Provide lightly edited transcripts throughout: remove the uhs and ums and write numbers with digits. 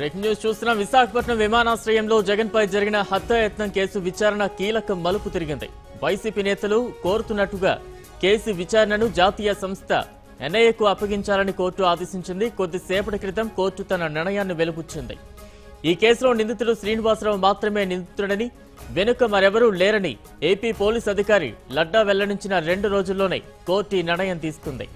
Breaking news చూస్తున్న విశాఖపట్నం విమానాశ్రయంలో జగన్ పై జరిగిన హత్యాయత్నం కేసు విచారణ కీలక మలుపు తిరిగింది. వైసీపీ నేతలు కోరుతున్నట్టుగా కేసు విచారణను జాతీయ సంస్థ ఎన్ఐఏకు అప్పగించాలని కోర్టు ఆదేశించింది. కొద్దిసేపటి క్రితం కోర్టు తన నిర్ణయాన్ని వెలుబుచ్చింది. ఈ కేసులో నిందితుడు శ్రీనివాసరావు మాత్రమే నిందితుడని, వెనుక మరెవరూ లేరని ఏపీ పోలీస్ అధికారి లడ్డా వెల్లడించిన 2 రోజుల్లోనే కోర్టు ఈ నిర్ణయం తీసుకుంది.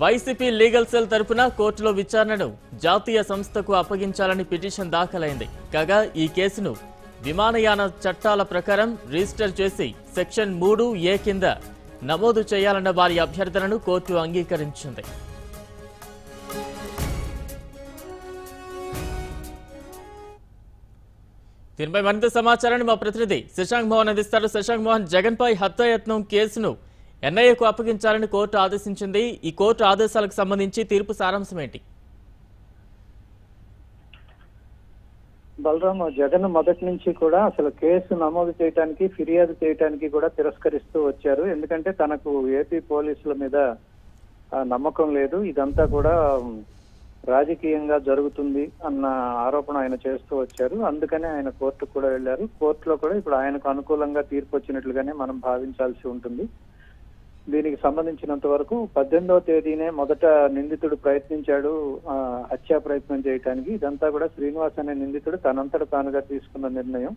వైసీపీ లీగల్ సెల్ తరపున కోర్టులో విచారణను జాతీయ సంస్థకు అప్పగించాలని పిటిషన్ దాఖలైంది. కాగా ఈ కేసును విమానయాన చట్టాల ప్రకారం రిజిస్టర్ చేసి సెక్షన్ 3A కింద నమోదు చేయాలన్న వారి అభ్యర్థనను కోర్టు అంగీకరించింది. దీనిపై మరింత సమాచారాన్ని మా ప్రతినిధి శశాంక్ మోహన్ అందిస్తారు. శశాంక్ మోహన్, జగన్ పై హత్యాయత్నం కేసును ఎన్ఐఏకు అప్పగించాలని కోర్టు ఆదేశించింది. ఈ కోర్టు ఆదేశాలకు సంబంధించి తీర్పు సారాంశం ఏంటి? బలరాం, జగన్ మొదటి నుంచి కూడా అసలు కేసు నమోదు చేయడానికి, ఫిర్యాదు చేయడానికి కూడా తిరస్కరిస్తూ వచ్చారు. ఎందుకంటే తనకు ఏపీ పోలీసుల మీద నమ్మకం లేదు, ఇదంతా కూడా రాజకీయంగా జరుగుతుంది అన్న ఆరోపణ ఆయన చేస్తూ వచ్చారు. అందుకనే ఆయన కోర్టుకు కూడా వెళ్లారు. కోర్టులో కూడా ఇప్పుడు ఆయనకు అనుకూలంగా తీర్పు వచ్చినట్లుగానే మనం భావించాల్సి ఉంటుంది. దీనికి సంబంధించినంత వరకు 18వ తేదీనే మొదట నిందితుడు ప్రయత్నించాడు హత్యా ప్రయత్నం చేయడానికి. ఇదంతా కూడా శ్రీనివాస్ అనే నిందితుడు తనంతట తానుగా తీసుకున్న నిర్ణయం.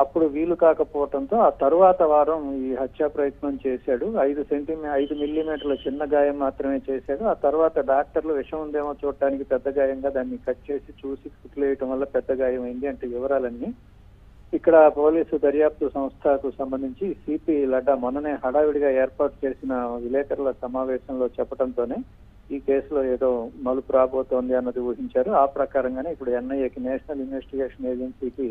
అప్పుడు వీలు కాకపోవడంతో ఆ తరువాత వారం ఈ హత్యా ప్రయత్నం చేశాడు. 5 మిల్లీమీటర్ల చిన్న గాయం మాత్రమే చేశాడు. ఆ తర్వాత డాక్టర్లు విషం ఉందేమో చూడటానికి పెద్ద గాయంగా దాన్ని కట్ చేసి చూసి కుట్లేయటం వల్ల పెద్ద గాయం అయింది అంటే వివరాలన్నీ ఇక్కడ పోలీసు దర్యాప్తు సంస్థకు సంబంధించి సిపి లడ్డా మొన్ననే హడావిడిగా ఏర్పాటు చేసిన విలేకరుల సమావేశంలో చెప్పడంతోనే ఈ కేసులో ఏదో మలుపు రాబోతోంది అన్నది ఊహించారు. ఆ ప్రకారంగానే ఇప్పుడు ఎన్ఐఏకి, నేషనల్ ఇన్వెస్టిగేషన్ ఏజెన్సీకి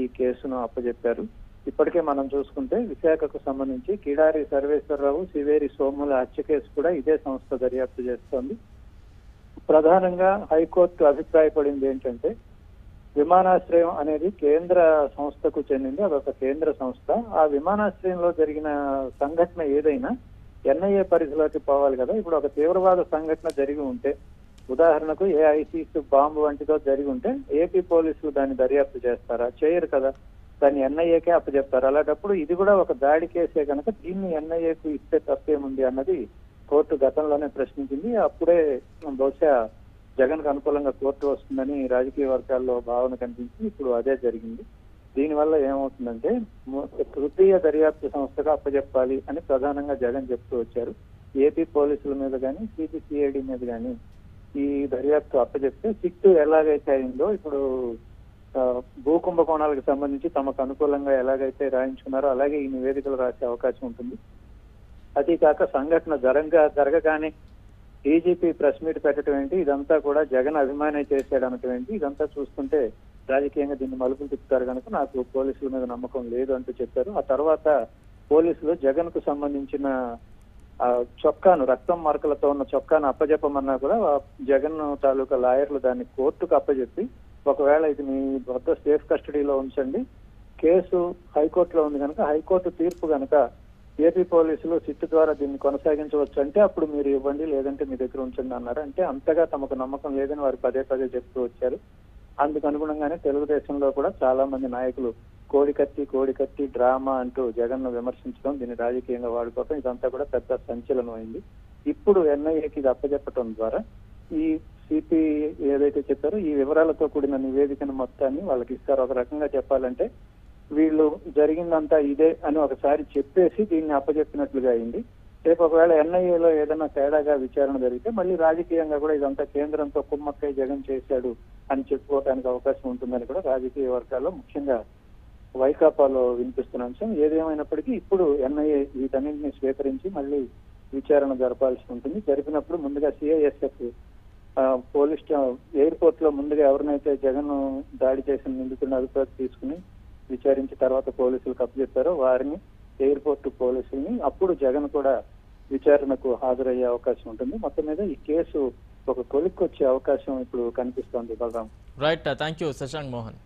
ఈ కేసును అప్పచెప్పారు. ఇప్పటికే మనం చూసుకుంటే విశాఖకు సంబంధించి కిడారి సర్వేశ్వరరావు, సివేరి సోముల హత్య కేసు కూడా ఇదే సంస్థ దర్యాప్తు చేస్తోంది. ప్రధానంగా హైకోర్టు అభిప్రాయపడింది ఏంటంటే విమానాశ్రయం అనేది కేంద్ర సంస్థకు చెందింది, అదొక కేంద్ర సంస్థ. ఆ విమానాశ్రయంలో జరిగిన సంఘటన ఏదైనా ఎన్ఐఏ పరిధిలోకి పోవాలి కదా. ఇప్పుడు ఒక తీవ్రవాద సంఘటన జరిగి ఉంటే, ఉదాహరణకు ఐసిస్ బాంబు వంటిదో జరిగి ఉంటే ఏపీ పోలీసులు దాన్ని దర్యాప్తు చేస్తారా? చేయరు కదా, దాన్ని ఎన్ఐఏకే అప్పచెప్తారు. అలాంటప్పుడు ఇది కూడా ఒక దాడి కేసే కనుక దీన్ని ఎన్ఐఏకు ఇస్తే తప్పేముంది అన్నది కోర్టు గతంలోనే ప్రశ్నించింది. అప్పుడే బహుశా జగన్ కు అనుకూలంగా కోర్టు వస్తుందని రాజకీయ వర్గాల్లో భావన కనిపించింది. ఇప్పుడు అదే జరిగింది. దీనివల్ల ఏమవుతుందంటే తృతీయ దర్యాప్తు సంస్థగా అప్పచెప్పాలి అని ప్రధానంగా జగన్ చెప్తూ వచ్చారు. ఏపీ పోలీసుల మీద కానీ, సిబిసిఐడి మీద కానీ ఈ దర్యాప్తు అప్పచెప్తే సిట్టు ఎలాగైతే అయిందో ఇప్పుడు భూకుంభకోణాలకు సంబంధించి తమకు అనుకూలంగా ఎలాగైతే రాయించుకున్నారో అలాగే ఈ నివేదికలు రాసే అవకాశం ఉంటుంది. అది కాక సంఘటన జరగగానే డీజీపీ ప్రెస్ మీట్ పెట్టడం ఏంటి, ఇదంతా కూడా జగన్ అభిమానే చేశాడు అనటం ఏంటి, ఇదంతా చూస్తుంటే రాజకీయంగా దీన్ని మలుపులు తిప్పుతారు కనుక నాకు పోలీసుల మీద నమ్మకం లేదు అంటూ చెప్పారు. ఆ తర్వాత పోలీసులు జగన్ కు సంబంధించిన చొక్కాను, రక్తం మరకలతో ఉన్న చొక్కాను అప్పజెప్పమన్నా కూడా జగన్ తాలూకా లాయర్లు దాన్ని కోర్టుకు అప్పజెప్పి ఒకవేళ ఇది మీ వద్ద సేఫ్ కస్టడీలో ఉంచండి, కేసు హైకోర్టులో ఉంది కనుక హైకోర్టు తీర్పు కనుక ఏపీ పోలీసులు సిట్టు ద్వారా దీన్ని కొనసాగించవచ్చు అంటే అప్పుడు మీరు ఇవ్వండి, లేదంటే మీ దగ్గర ఉంచండి అన్నారు. అంటే అంతగా తమకు నమ్మకం లేదని వారు పదే చెప్తూ వచ్చారు. అందుకు అనుగుణంగానే తెలుగుదేశంలో కూడా చాలా మంది నాయకులు కోడికత్తి డ్రామా అంటూ జగన్ ను విమర్శించడం, దీన్ని రాజకీయంగా వాడుకోవడం, ఇదంతా కూడా పెద్ద సంచలనం అయింది. ఇప్పుడు ఎన్ఐఏకి ఇది అప్పచెప్పడం ద్వారా ఈ సిపి ఏదైతే చెప్పారో ఈ వివరాలతో కూడిన నివేదికను మొత్తాన్ని వాళ్ళకి ఇస్తారు. ఒక రకంగా చెప్పాలంటే వీళ్ళు జరిగిందంతా ఇదే అని ఒకసారి చెప్పేసి దీన్ని అప్పచెప్పినట్లుగా అయింది. రేపు ఒకవేళ ఎన్ఐఏలో ఏదైనా తేడాగా విచారణ జరిగితే మళ్ళీ రాజకీయంగా కూడా ఇదంతా కేంద్రంతో కుమ్మక్కై జగన్ చేశాడు అని చెప్పుకోవడానికి అవకాశం ఉంటుందని కూడా రాజకీయ వర్గాల్లో ముఖ్యంగా వైకాపాలో వినిపిస్తున్న అంశం. ఏదేమైనప్పటికీ ఇప్పుడు ఎన్ఐఏ వీటన్నింటినీ స్వీకరించి మళ్ళీ విచారణ జరపాల్సి ఉంటుంది. జరిపినప్పుడు ముందుగా సిఐఎస్ఎఫ్ పోలీస్ ఎయిర్పోర్ట్ లో ముందుగా ఎవరినైతే జగన్ దాడి చేసిన నిందితుడిని అదుపులోకి తీసుకుని విచారించి తర్వాత పోలీసులకు అప్పచెప్పారో వారిని, ఎయిర్పోర్ట్ పోలీసుల్ని, అప్పుడు జగన్ కూడా విచారణకు హాజరయ్యే అవకాశం ఉంటుంది. మొత్తం మీద ఈ కేసు ఒక కొలిక్కి వచ్చే అవకాశం ఇప్పుడు కనిపిస్తోంది. Balaram. Right, thank you Shashank Mohan.